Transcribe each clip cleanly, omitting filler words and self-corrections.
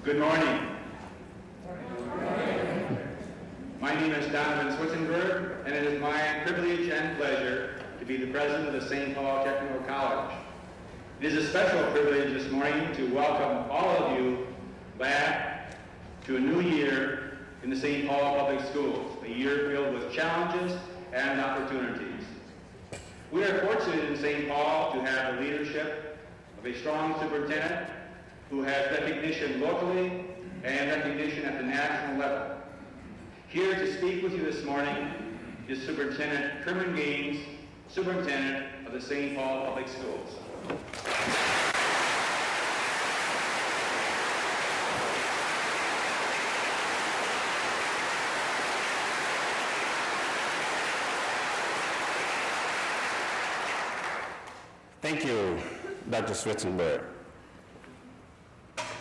Good morning. My name is Donovan Switzenberg, and it is my privilege and pleasure to be the president of the St. Paul Technical College. It is a special privilege this morning to welcome all of you back to a new year in the St. Paul Public Schools, a year filled with challenges and opportunities. We are fortunate in St. Paul to have the leadership of a strong superintendent who has recognition locally and recognition at the national level. Here to speak with you this morning is Superintendent Kerman Gaines, Superintendent of the St. Paul Public Schools. Thank you, Dr. Switzenberg.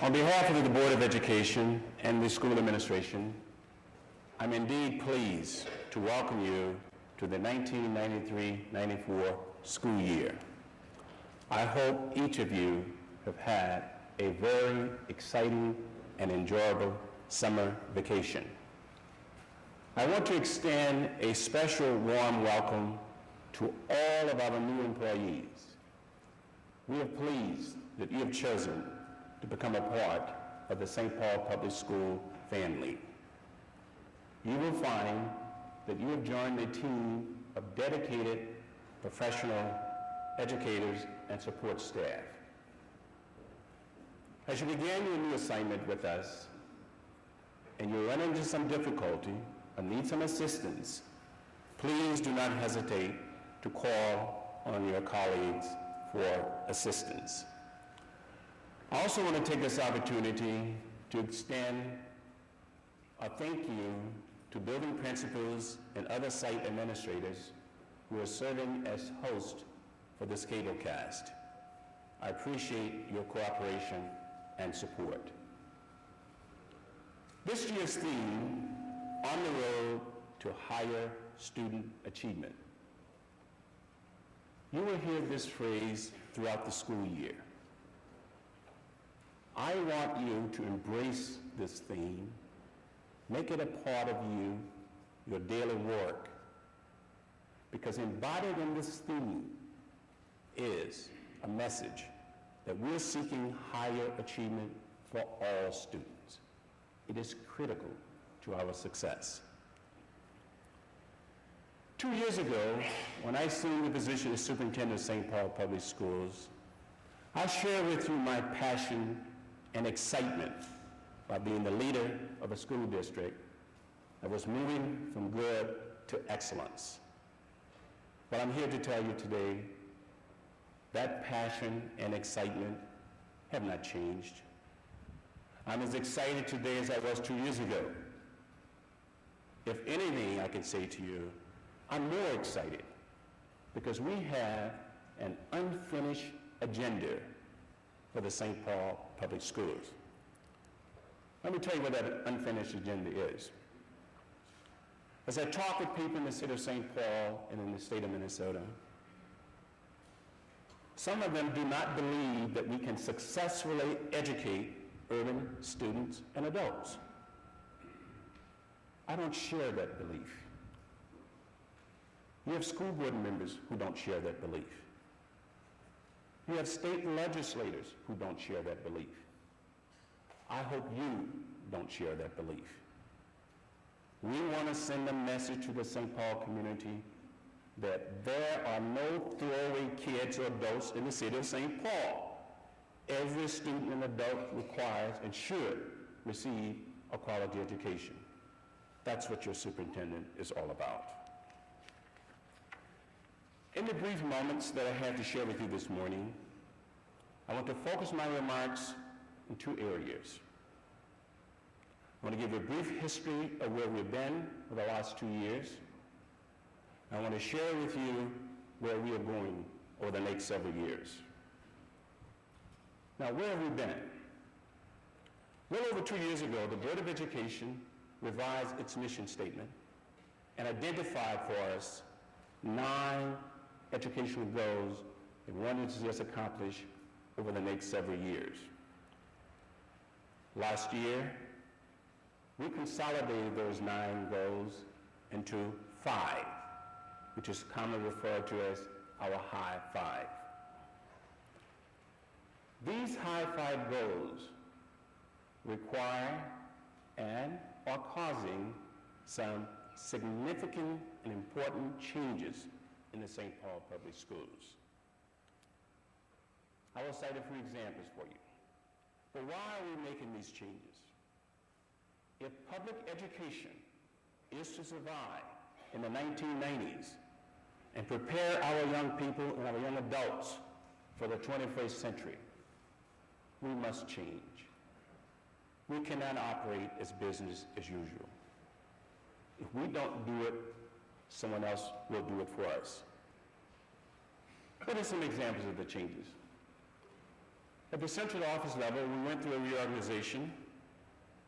On behalf of the Board of Education and the school administration, I'm indeed pleased to welcome you to the 1993-94 school year. I hope each of you have had a very exciting and enjoyable summer vacation. I want to extend a special warm welcome to all of our new employees. We are pleased that you have chosen to become a part of the St. Paul Public School family. You will find that you have joined a team of dedicated professional educators and support staff. As you begin your new assignment with us and you run into some difficulty or need some assistance, please do not hesitate to call on your colleagues for assistance. I also want to take this opportunity to extend a thank you to building principals and other site administrators who are serving as hosts for this cablecast. I appreciate your cooperation and support. This year's theme, On the Road to Higher Student Achievement. You will hear this phrase throughout the school year. I want you to embrace this theme, make it a part of you, your daily work, because embodied in this theme is a message that we're seeking higher achievement for all students. It is critical to our success. 2 years ago, when I assumed the position as superintendent of St. Paul Public Schools, I shared with you my passion and excitement by being the leader of a school district that was moving from good to excellence. But I'm here to tell you today that passion and excitement have not changed. I'm as excited today as I was 2 years ago. If anything, I can say to you, I'm more excited because we have an unfinished agenda for the St. Paul Public Schools. Let me tell you what that unfinished agenda is. As I talk with people in the city of St. Paul and in the state of Minnesota, some of them do not believe that we can successfully educate urban students and adults. I don't share that belief. You have school board members who don't share that belief. You have state legislators who don't share that belief. I hope you don't share that belief. We want to send a message to the St. Paul community that there are no throwaway kids or adults in the city of St. Paul. Every student and adult requires and should receive a quality education. That's what your superintendent is all about. In the brief moments that I have to share with you this morning, I want to focus my remarks in two areas. I want to give you a brief history of where we've been for the last 2 years. I want to share with you where we are going over the next several years. Now, where have we been? Well over 2 years ago, the Board of Education revised its mission statement and identified for us 9 educational goals it wanted to see us accomplish over the next several years. Last year, we consolidated those 9 goals into 5, which is commonly referred to as our High Five. These High Five goals require and are causing some significant and important changes in the St. Paul Public Schools. I will cite a few examples for you. But why are we making these changes? If public education is to survive in the 1990s and prepare our young people and our young adults for the 21st century, we must change. We cannot operate as business as usual. If we don't do it, someone else will do it for us. What are some examples of the changes? At the central office level, we went through a reorganization,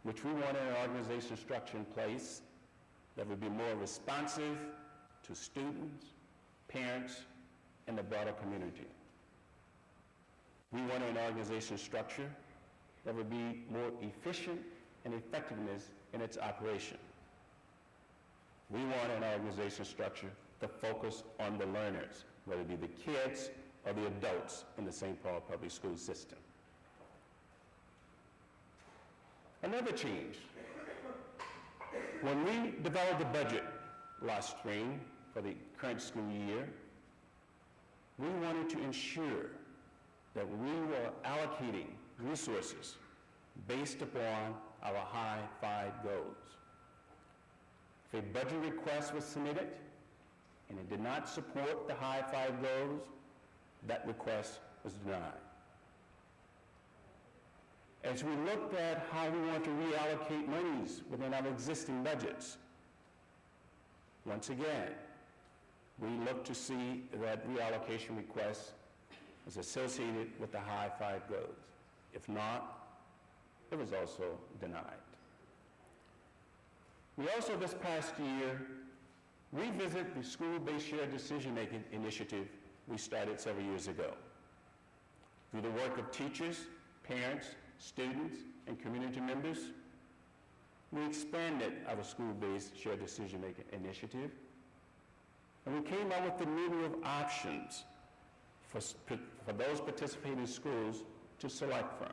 which we wanted an organization structure in place that would be more responsive to students, parents, and the broader community. We wanted an organization structure that would be more efficient and effectiveness in its operation. We want an organization structure to focus on the learners, whether it be the kids or the adults in the St. Paul Public School system. Another change, when we developed the budget last spring for the current school year, we wanted to ensure that we were allocating resources based upon our High Five goals. If a budget request was submitted and it did not support the High Five goals, that request was denied. As we looked at how we want to reallocate monies within our existing budgets, once again, we looked to see that reallocation request was associated with the High Five goals. If not, it was also denied. We also, this past year, revisited the school-based shared decision-making initiative we started several years ago. Through the work of teachers, parents, students, and community members, we expanded our school-based shared decision-making initiative, and we came up with the menu of options for those participating schools to select from.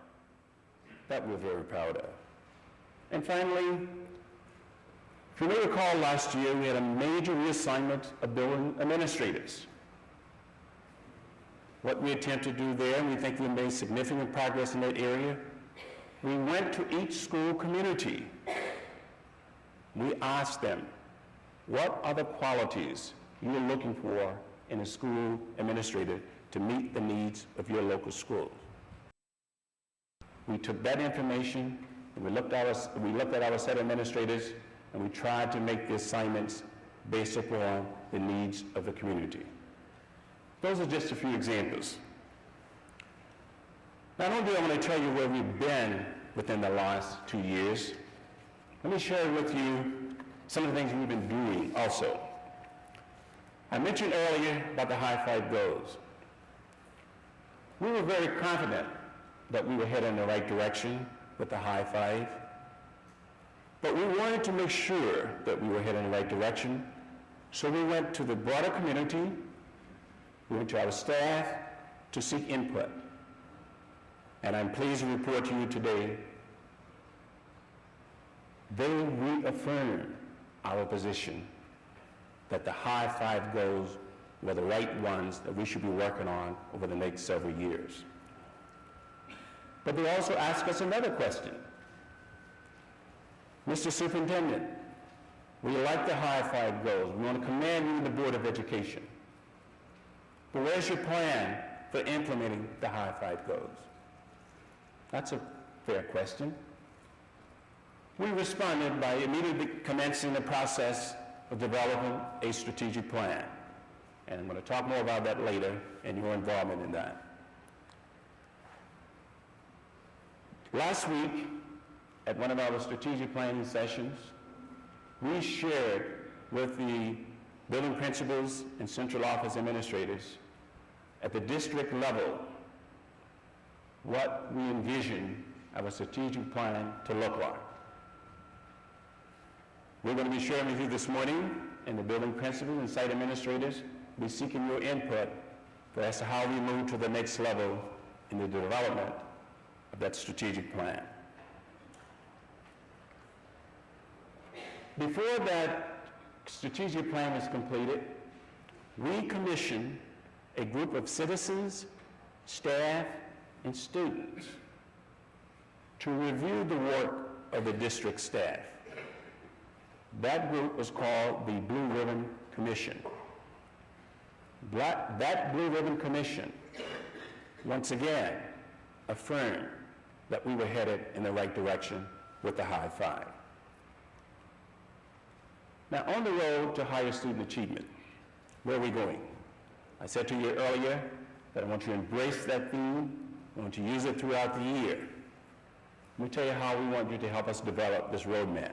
That we're very proud of. And finally, if you may recall, last year we had a major reassignment of building administrators. What we attempted to do there, and we think we made significant progress in that area, we went to each school community. We asked them, what are the qualities you're looking for in a school administrator to meet the needs of your local school? We took that information, and we looked at our set of administrators, and we tried to make the assignments based upon the needs of the community. Those are just a few examples. Not only do I want to tell you where we've been within the last 2 years, let me share with you some of the things we've been doing also. I mentioned earlier about the High Five goals. We were very confident that we were heading in the right direction with the High Five, but we wanted to make sure that we were heading in the right direction, so we went to the broader community, we went to our staff to seek input. And I'm pleased to report to you today, they reaffirmed our position that the High Five goals were the right ones that we should be working on over the next several years. But they also asked us another question. Mr. Superintendent, we like the High Five goals. We want to commend you to the Board of Education. But where's your plan for implementing the High Five goals? That's a fair question. We responded by immediately commencing the process of developing a strategic plan. And I'm going to talk more about that later and your involvement in that. Last week, at one of our strategic planning sessions, we shared with the building principals and central office administrators at the district level what we envision our strategic plan to look like. We're going to be sharing with you this morning, and the building principals and site administrators will be seeking your input for as to how we move to the next level in the development of that strategic plan. Before that strategic plan was completed, we commissioned a group of citizens, staff, and students to review the work of the district staff. That group was called the Blue Ribbon Commission. That Blue Ribbon Commission, once again, affirmed that we were headed in the right direction with the high five. Now, on the road to higher student achievement, where are we going? I said to you earlier that I want you to embrace that theme. I want you to use it throughout the year. Let me tell you how we want you to help us develop this roadmap.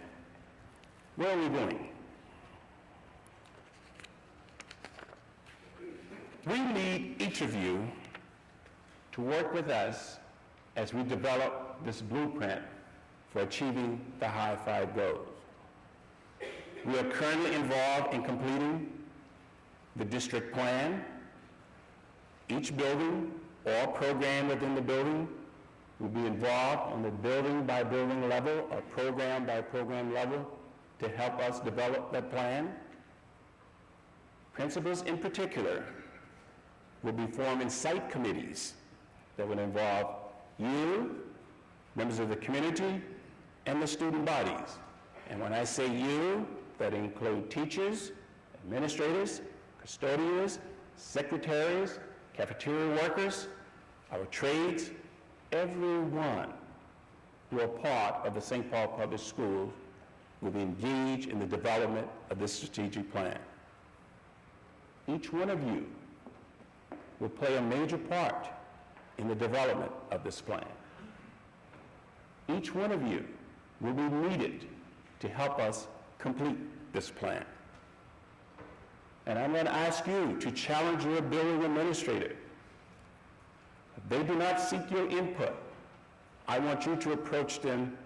Where are we going? We need each of you to work with us as we develop this blueprint for achieving the high five goals. We are currently involved in completing the district plan. Each building or program within the building will be involved on the building by building level or program by program level to help us develop that plan. Principals in particular will be forming site committees that will involve you, members of the community, and the student bodies. And when I say you, that include teachers, administrators, custodians, secretaries, cafeteria workers, our trades, everyone who are part of the St. Paul Public Schools will be engaged in the development of this strategic plan. Each one of you will play a major part in the development of this plan. Each one of you will be needed to help us complete this plan. And I'm going to ask you to challenge your building administrator. If they do not seek your input, I want you to approach them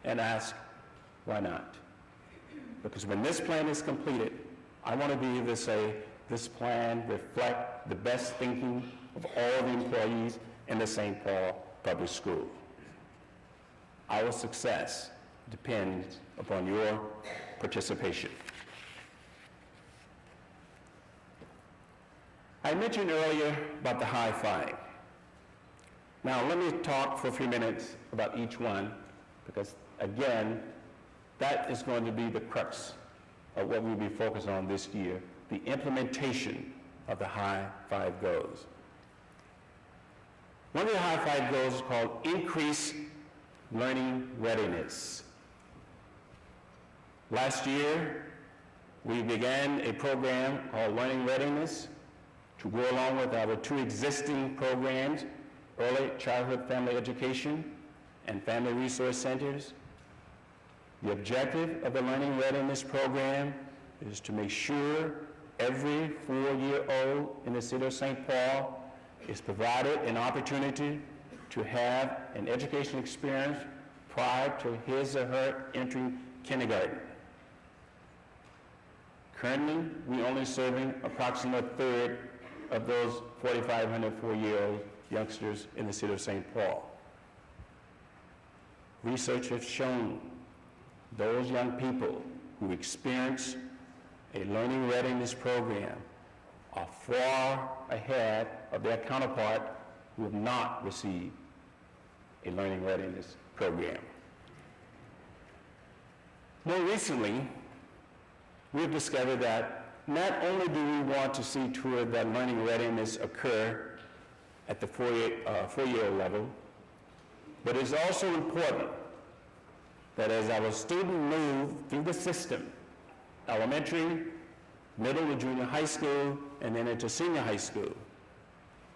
and ask, why not? Because when this plan is completed, I want to be able to say, this plan reflects the best thinking of all the employees in the St. Paul Public School. Our success depends upon your participation. I mentioned earlier about the high five. Now let me talk for a few minutes about each one, because again, that is going to be the crux of what we'll be focused on this year, the implementation of the high five goals. One of the high five goals is called Increase Learning Readiness. Last year, we began a program called Learning Readiness to go along with our two existing programs, Early Childhood Family Education and Family Resource Centers. The objective of the Learning Readiness program is to make sure every 4-year-old in the city of St. Paul is provided an opportunity to have an educational experience prior to his or her entering kindergarten. Currently, we're only serving approximately a third of those 4,500 4-year-old youngsters in the city of St. Paul. Research has shown those young people who experience a learning readiness program are far ahead of their counterpart who have not received a learning readiness program. More recently, we've discovered that not only do we want to see to it that learning readiness occur at the 4-year level, but it's also important that as our students move through the system, elementary, middle to junior high school, and then into senior high school,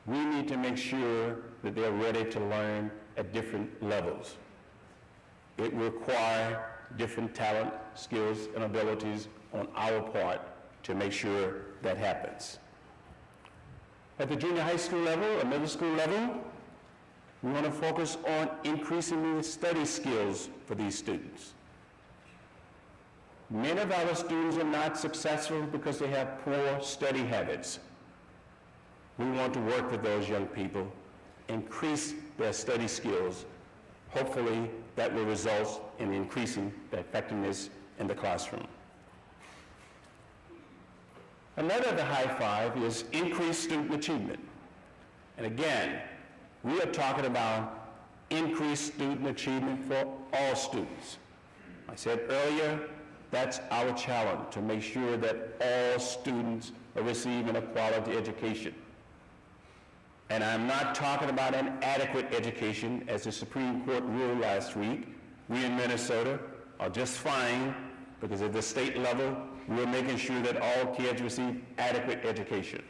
we need to make sure that they're ready to learn at different levels. It will require different talent, skills, and abilities on our part to make sure that happens. At the junior high school level or middle school level, We want to focus on increasing the study skills for these students. Many of our students are not successful because they have poor study habits. We want to work with those young people, increase their study skills. Hopefully, that will result in increasing the effectiveness in the classroom. Another of the high five is increased student achievement. And again, we are talking about increased student achievement for all students. I said earlier, that's our challenge, to make sure that all students are receiving a quality education. And I'm not talking about an adequate education, as the Supreme Court ruled last week. We in Minnesota are just fine, because at the state level, we're making sure that all kids receive adequate education.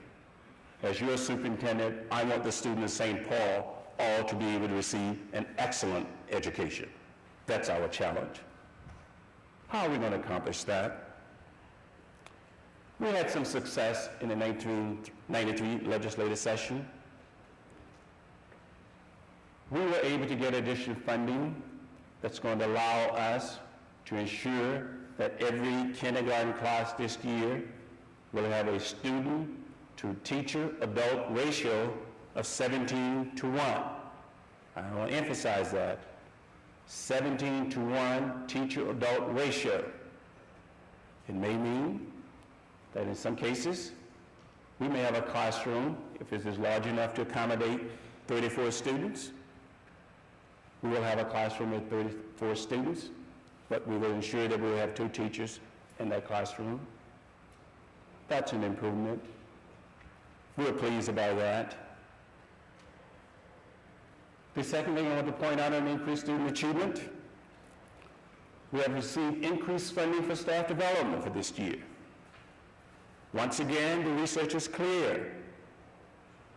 As your superintendent, I want the students of St. Paul all to be able to receive an excellent education. That's our challenge. How are we going to accomplish that? We had some success in the 1993 legislative session. We were able to get additional funding that's going to allow us to ensure that every kindergarten class this year will have a student to teacher adult ratio of 17:1. I want to emphasize that. 17:1 teacher adult ratio. It may mean that in some cases we may have a classroom, if it is large enough to accommodate 34 students, we will have a classroom with 34 students, but we will ensure that we will have 2 teachers in that classroom. That's an improvement. We're pleased about that. The second thing I want to point out on increased student achievement, we have received increased funding for staff development for this year. Once again, the research is clear.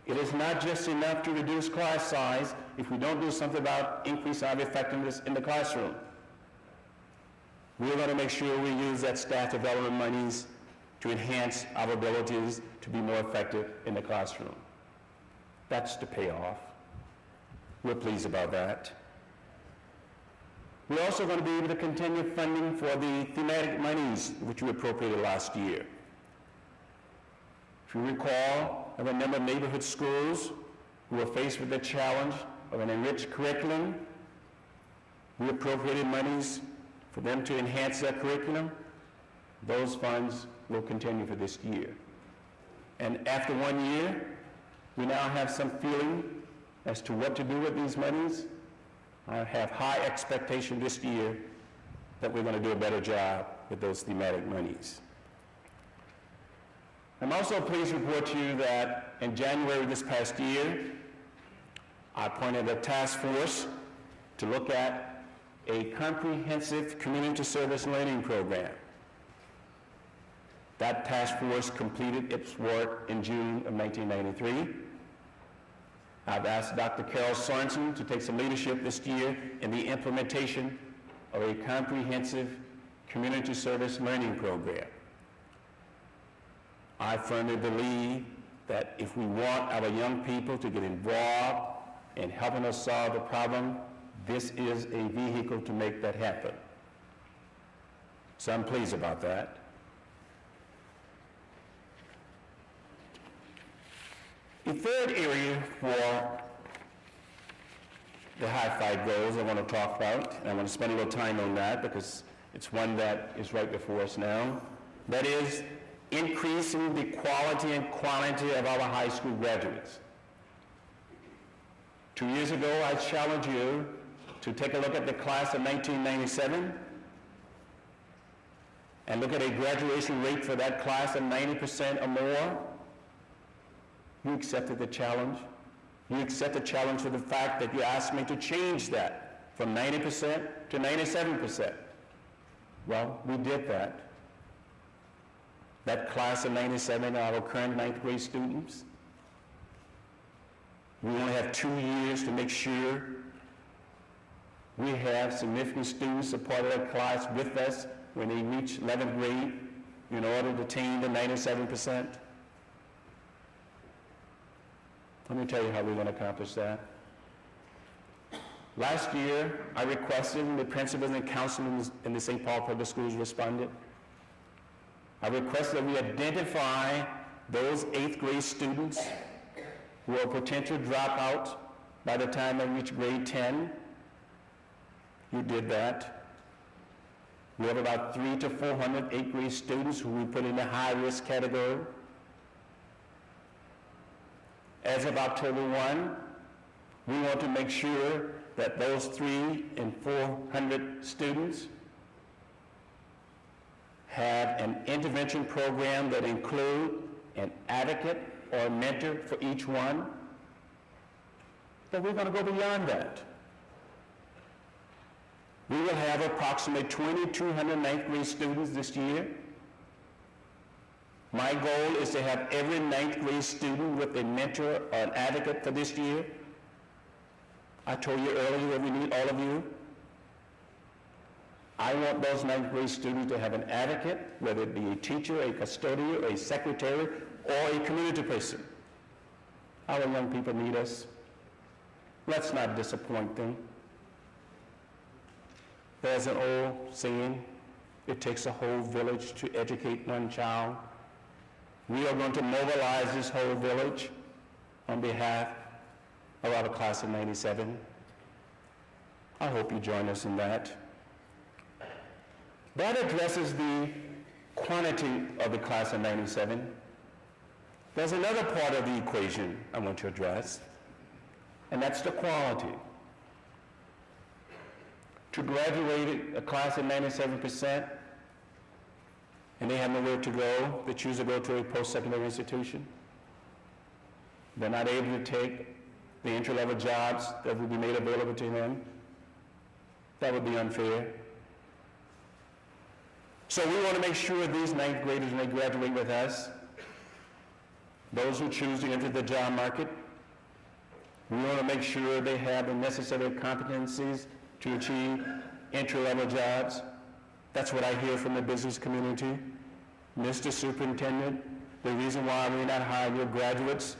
It is not just enough to reduce class size if we don't do something about increasing our effectiveness in the classroom. We're going to make sure we use that staff development monies to enhance our abilities to be more effective in the classroom. That's the payoff. We're pleased about that. We're also going to be able to continue funding for the thematic monies which we appropriated last year. If you recall, there were a number of neighborhood schools who were faced with the challenge of an enriched curriculum. We appropriated monies for them to enhance their curriculum. Those funds will continue for this year. And after 1 year, we now have some feeling as to what to do with these monies. I have high expectation this year that we're going to do a better job with those thematic monies. I'm also pleased to report to you that in January this past year, I appointed a task force to look at a comprehensive community service learning program. That task force completed its work in June of 1993. I've asked Dr. Carol Sorensen to take some leadership this year in the implementation of a comprehensive community service learning program. I firmly believe that if we want our young people to get involved in helping us solve a problem, this is a vehicle to make that happen. So I'm pleased about that. The third area for the high five goals I want to talk about, and I want to spend a little time on that because it's one that is right before us now. That is increasing the quality and quantity of our high school graduates. 2 years ago, I challenged you to take a look at the class of 1997 and look at a graduation rate for that class of 90% or more. You accepted the challenge. You accept the challenge for the fact that you asked me to change that from 90% to 97%. Well, we did that. That class of 97 are our current 9th grade students. We only have 2 years to make sure we have significant students a part of that class with us when they reach 11th grade in order to attain the 97%. Let me tell you how we're going to accomplish that. Last year, I requested, and the principals and councilmen in the St. Paul Public Schools responded. I requested that we identify those 8th grade students who are potential dropouts by the time they reach grade 10. You did that. We have about 300 to 400 8th grade students who we put in the high-risk category. As of October 1, we want to make sure that those 300 and 400 students have an intervention program that includes an advocate or a mentor for each one. But we're going to go beyond that. We will have approximately 2,200 9th grade students this year. My goal is to have every 9th grade student with a mentor or an advocate for this year. I told you earlier that we need all of you. I want those 9th grade students to have an advocate, whether it be a teacher, a custodian, a secretary, or a community person. Our young people need us. Let's not disappoint them. There's an old saying, it takes a whole village to educate one child. We are going to mobilize this whole village on behalf of our class of 97. I hope you join us in that. That addresses the quantity of the class of 97. There's another part of the equation I want to address, and that's the quality. To graduate a class of 97%, and they have nowhere to go, they choose to go to a post-secondary institution. They're not able to take the entry-level jobs that will be made available to them. That would be unfair. So we want to make sure these 9th graders, when they graduate with us, those who choose to enter the job market, we want to make sure they have the necessary competencies to achieve entry-level jobs. That's what I hear from the business community. Mr. Superintendent, the reason why we're not hiring your graduates,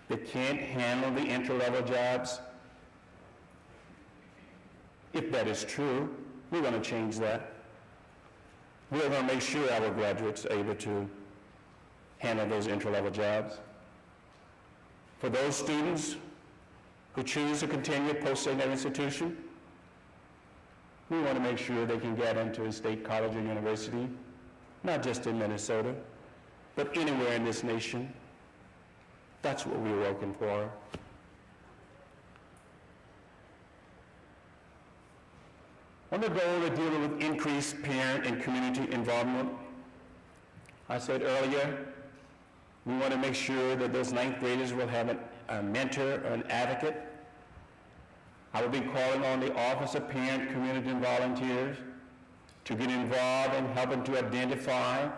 they can't handle the entry-level jobs. If that is true, we're going to change that. We're going to make sure our graduates are able to handle those entry-level jobs. For those students who choose to continue at post-secondary institution, we want to make sure they can get into a state college or university, not just in Minnesota, but anywhere in this nation. That's what we're working for. On the goal of dealing with increased parent and community involvement, I said earlier, we want to make sure that those 9th graders will have a mentor or an advocate. I will be calling on the Office of Parent, Community, and Volunteers to get involved in helping to identify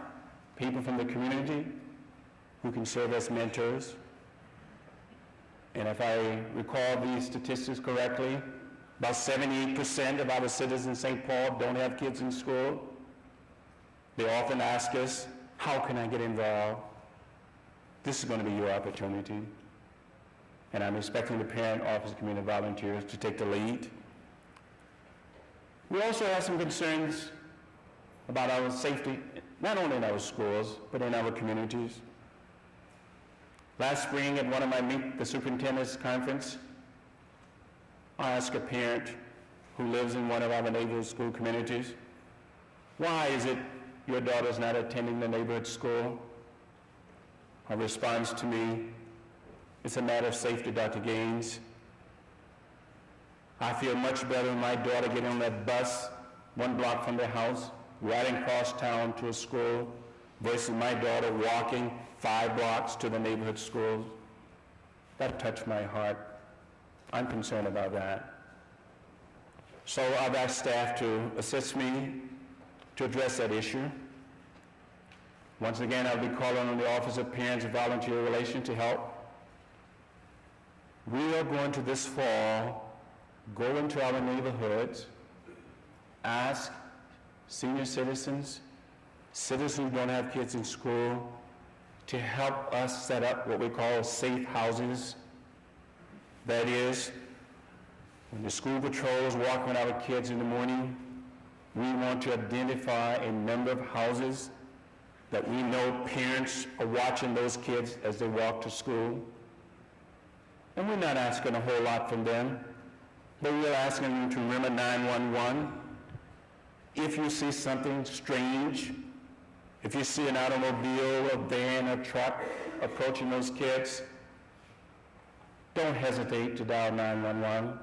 people from the community who can serve as mentors. And if I recall these statistics correctly, about 78% of our citizens in St. Paul don't have kids in school. They often ask us, how can I get involved? This is going to be your opportunity. And I'm expecting the Parent Office of Community Volunteers to take the lead. We also have some concerns about our safety, not only in our schools, but in our communities. Last spring at one of my Meet the Superintendent's conference, I asked a parent who lives in one of our neighborhood school communities, why is it your daughter's not attending the neighborhood school? Her response to me, it's a matter of safety, Dr. Gaines. I feel much better when my daughter getting on that bus 1 block from their house, riding across town to a school, versus my daughter walking 5 blocks to the neighborhood school. That touched my heart. I'm concerned about that. So I've asked staff to assist me to address that issue. Once again, I'll be calling on the Office of Parents and Volunteer Relations to help. We are going to this fall go into our neighborhoods, ask senior citizens, citizens who don't have kids in school, to help us set up what we call safe houses. That is, When the school patrols walk with our kids in the morning, we want to identify a number of houses that we know parents are watching those kids as they walk to school. And we're not asking a whole lot from them, but we're asking them to remember 911. If you see something strange, if you see an automobile, a van, a truck approaching those kids, don't hesitate to dial 911.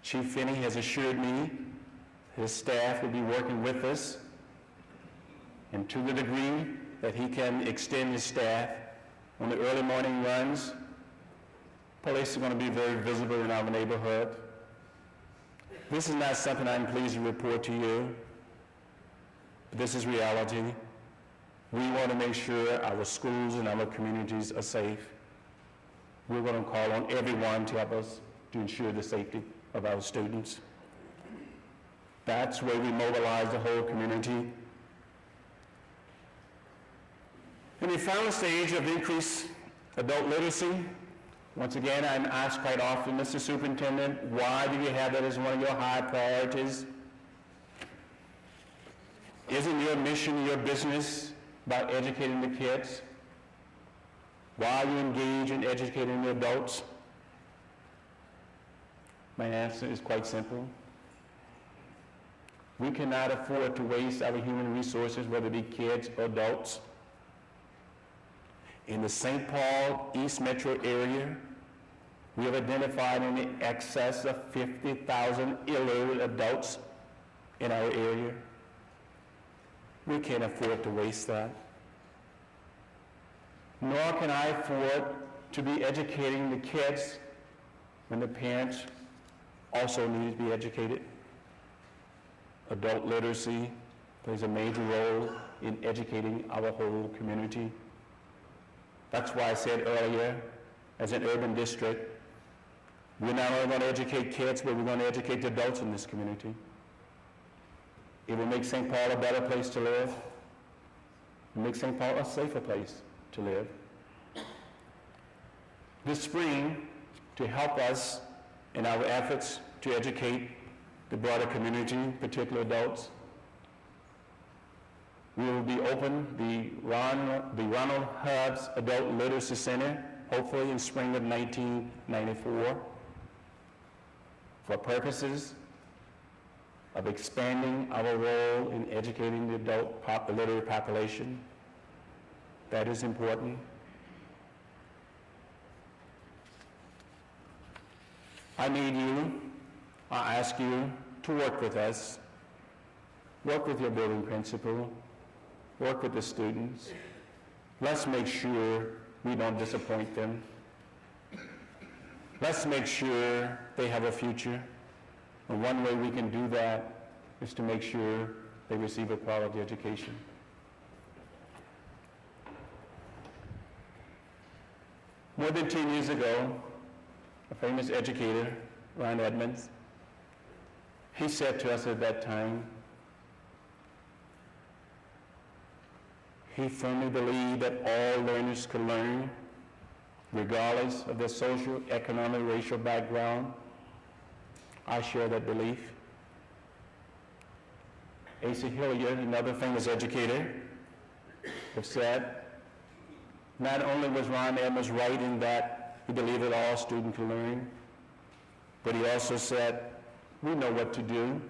Chief Finney has assured me his staff will be working with us, and to the degree that he can extend his staff on the early morning runs, police are going to be very visible in our neighborhood. This is not something I'm pleased to report to you, but this is reality. We want to make sure our schools and our communities are safe. We're going to call on everyone to help us to ensure the safety of our students. That's where we mobilize the whole community. In the final stage of increased adult literacy, once again, I'm asked quite often, Mr. Superintendent, why do you have that as one of your high priorities? Isn't your mission your business about educating the kids? Why are you engaged in educating the adults? My answer is quite simple. We cannot afford to waste our human resources, whether it be kids or adults. In the St. Paul East Metro area, we have identified in excess of 50,000 illiterate adults in our area. We can't afford to waste that. Nor can I afford to be educating the kids when the parents also need to be educated. Adult literacy plays a major role in educating our whole community. That's why I said earlier, as an urban district, we're not only going to educate kids, but we're going to educate the adults in this community. It will make St. Paul a better place to live. It will make St. Paul a safer place to live. This spring, to help us in our efforts to educate the broader community, particularly adults, we will be open the Ronald Hubbs Adult Literacy Center, hopefully in spring of 1994, for purposes of expanding our role in educating the adult literate population. That is important. I ask you to work with us, work with your building principal, work with the students. Let's make sure we don't disappoint them. Let's make sure they have a future. And one way we can do that is to make sure they receive a quality education. More than 10 years ago, a famous educator, Ron Edmonds, he said to us at that time, he firmly believed that all learners could learn, regardless of their social, economic, racial background. I share that belief. Asa Hilliard, another famous educator, have said, not only was Ron Edmonds right in that he believed that all students could learn, but he also said, we know what to do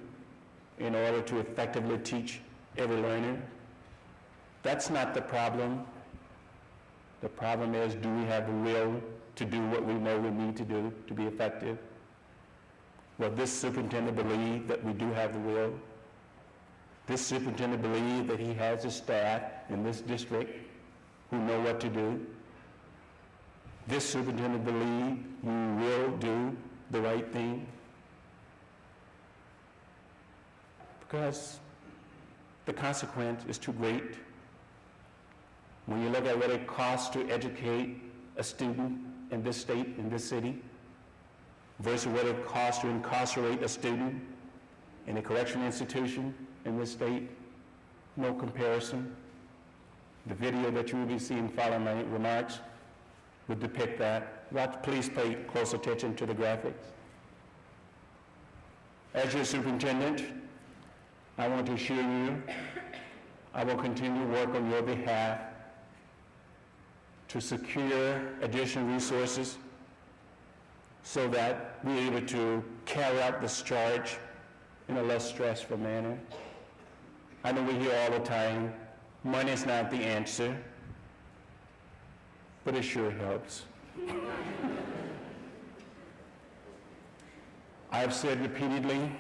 in order to effectively teach every learner. That's not the problem. The problem is, do we have the will to do what we know we need to do to be effective? Well, this superintendent believed that we do have the will. This superintendent believed that he has a staff in this district who know what to do. This superintendent believed we will do the right thing. Because the consequence is too great. When you look at what it costs to educate a student in this state, in this city, versus what it costs to incarcerate a student in a correctional institution in this state, no comparison. The video that you will be seeing following my remarks would depict that. Please pay close attention to the graphics. As your superintendent, I want to assure you I will continue to work on your behalf to secure additional resources so that we're able to carry out this charge in a less stressful manner. I know we hear all the time, money is not the answer, but it sure helps. I've said repeatedly,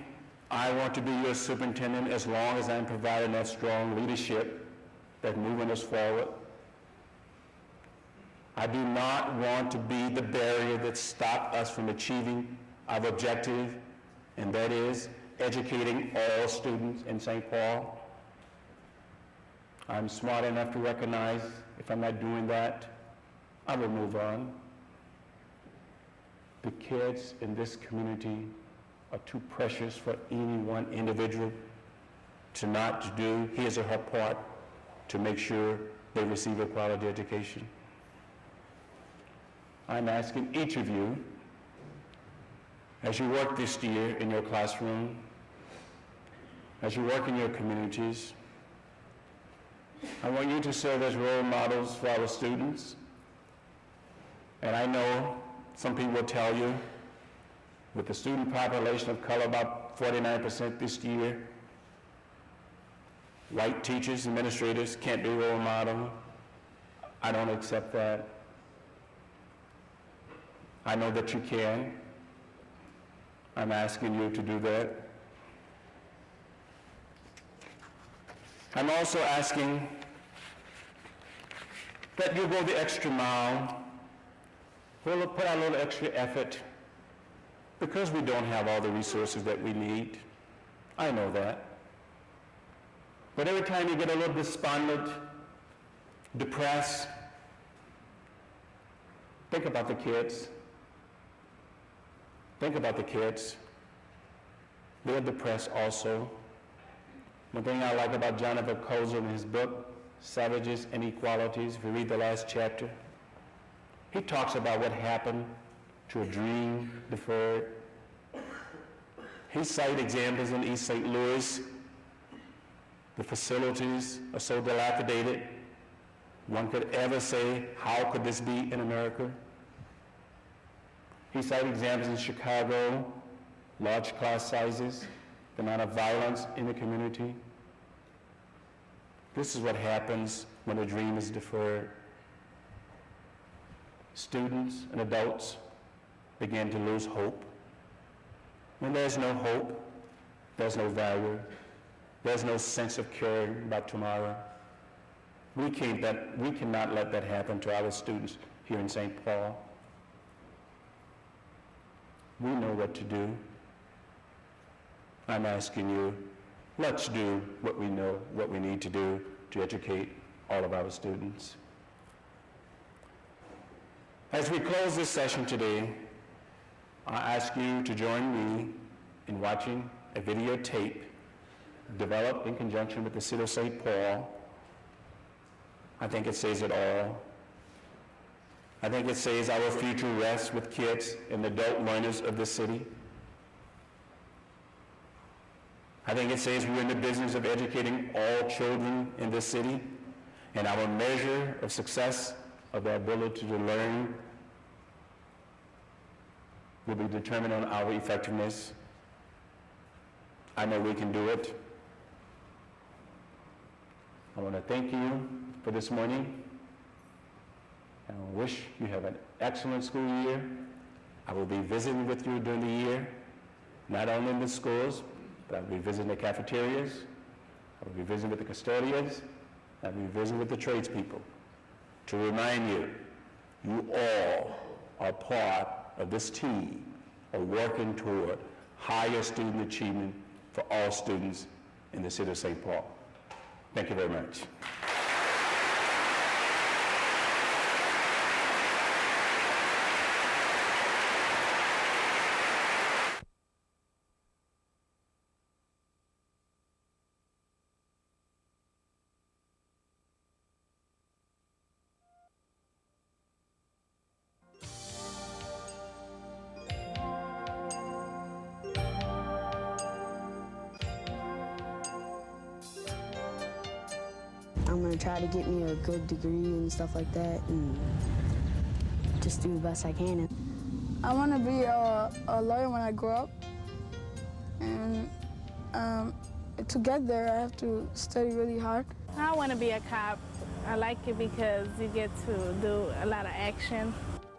I want to be your superintendent as long as I'm providing that strong leadership that's moving us forward. I do not want to be the barrier that stops us from achieving our objective, and that is educating all students in St. Paul. I'm smart enough to recognize if I'm not doing that, I will move on. The kids in this community are too precious for any one individual to not do his or her part to make sure they receive a quality education. I'm asking each of you, as you work this year in your classroom, as you work in your communities, I want you to serve as role models for our students. And I know some people will tell you, with the student population of color about 49% this year, white teachers, administrators can't be role model. I don't accept that. I know that you can. I'm asking you to do that. I'm also asking that you go the extra mile, put out a little extra effort, because we don't have all the resources that we need. I know that. But every time you get a little despondent, depressed, think about the kids. Think about the kids. They're depressed also. One thing I like about Jonathan Kozer in his book, Savages and Equalities, if you read the last chapter, he talks about what happened to a dream deferred. He cites examples in East St. Louis. The facilities are so dilapidated, one could ever say, how could this be in America? He cited examples in Chicago, large class sizes, the amount of violence in the community. This is what happens when a dream is deferred. Students and adults begin to lose hope. When there's no hope, there's no value. There's no sense of caring about tomorrow. We cannot let that happen to our students here in St. Paul. We know what to do. I'm asking you, let's do what we know, what we need to do to educate all of our students. As we close this session today, I ask you to join me in watching a videotape developed in conjunction with the City of St. Paul. I think it says it all. I think it says our future rests with kids and adult learners of the city. I think it says we're in the business of educating all children in this city, and our measure of success of their ability to learn will be determined on our effectiveness. I know we can do it. I want to thank you for this morning, and I wish you have an excellent school year. I will be visiting with you during the year, not only in the schools, but I'll be visiting the cafeterias, I will be visiting with the custodians, I'll be visiting with the tradespeople to remind you, you all are part of this team of working toward higher student achievement for all students in the city of St. Paul. Thank you very much. I'm going to try to get me a good degree and stuff like that and just do the best I can. I want to be a lawyer when I grow up. And to get there, I have to study really hard. I want to be a cop. I like it because you get to do a lot of action.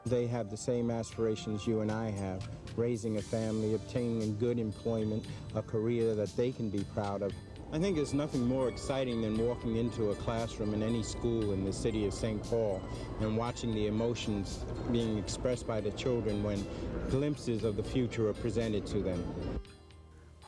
They have the same aspirations you and I have, raising a family, obtaining good employment, a career that they can be proud of. I think there's nothing more exciting than walking into a classroom in any school in the city of St. Paul and watching the emotions being expressed by the children when glimpses of the future are presented to them.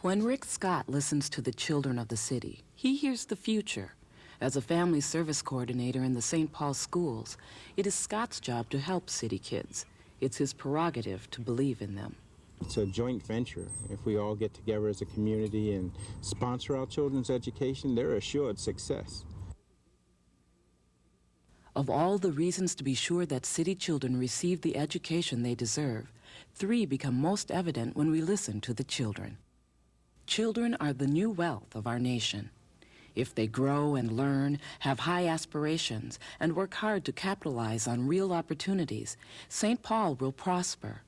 When Rick Scott listens to the children of the city, he hears the future. As a family service coordinator in the St. Paul schools, it is Scott's job to help city kids. It's his prerogative to believe in them. It's a joint venture. If we all get together as a community and sponsor our children's education, they're assured success. Of all the reasons to be sure that city children receive the education they deserve, 3 become most evident when we listen to the children. Children are the new wealth of our nation. If they grow and learn, have high aspirations, and work hard to capitalize on real opportunities, St. Paul will prosper.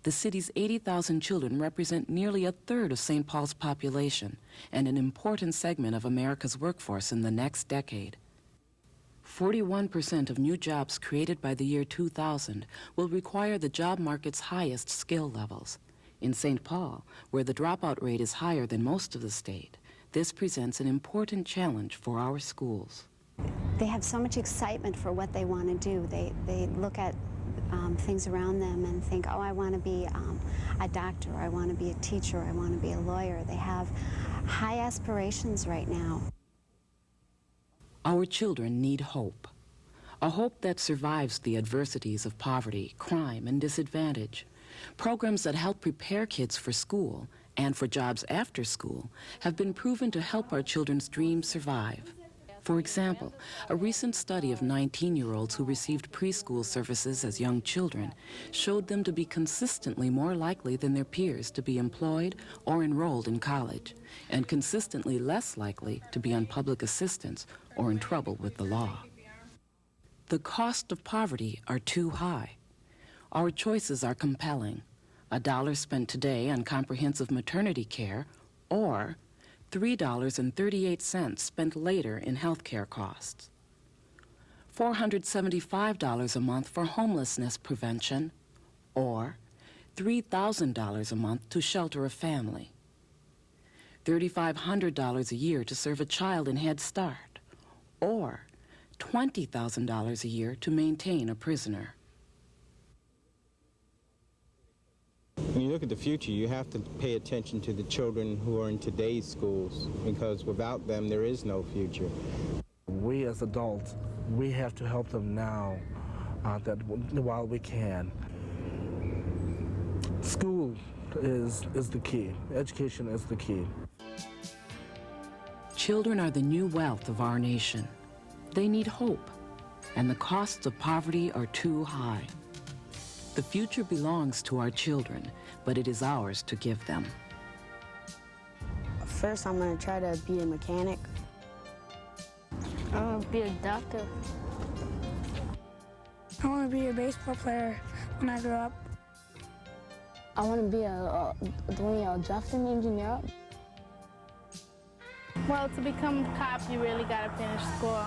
The city's 80,000 children represent nearly a third of St. Paul's population and an important segment of America's workforce in the next decade. 41% of new jobs created by the year 2000 will require the job market's highest skill levels. In St. Paul, where the dropout rate is higher than most of the state, this presents an important challenge for our schools. They have so much excitement for what they want to do. They look at things around them and think, oh, I want to be a doctor, I want to be a teacher, I want to be a lawyer. They have high aspirations right now. Our children need hope, a hope that survives the adversities of poverty, crime, and disadvantage. Programs that help prepare kids for school and for jobs after school have been proven to help our children's dreams survive. For example, a recent study of 19-year-olds who received preschool services as young children showed them to be consistently more likely than their peers to be employed or enrolled in college, and consistently less likely to be on public assistance or in trouble with the law. The costs of poverty are too high. Our choices are compelling. $1 spent today on comprehensive maternity care, or $3.38 spent later in health care costs. $475 a month for homelessness prevention, or $3,000 a month to shelter a family. $3,500 a year to serve a child in Head Start, or $20,000 a year to maintain a prisoner. When you look at the future, you have to pay attention to the children who are in today's schools, because without them, there is no future. We as adults, we have to help them now while we can. School is the key. Education is the key. Children are the new wealth of our nation. They need hope, and the costs of poverty are too high. The future belongs to our children, but it is ours to give them. First, I'm going to try to be a mechanic. I want to be a doctor. I want to be a baseball player when I grow up. I want to be a drafting engineer. Well, to become a cop, you really got to finish school.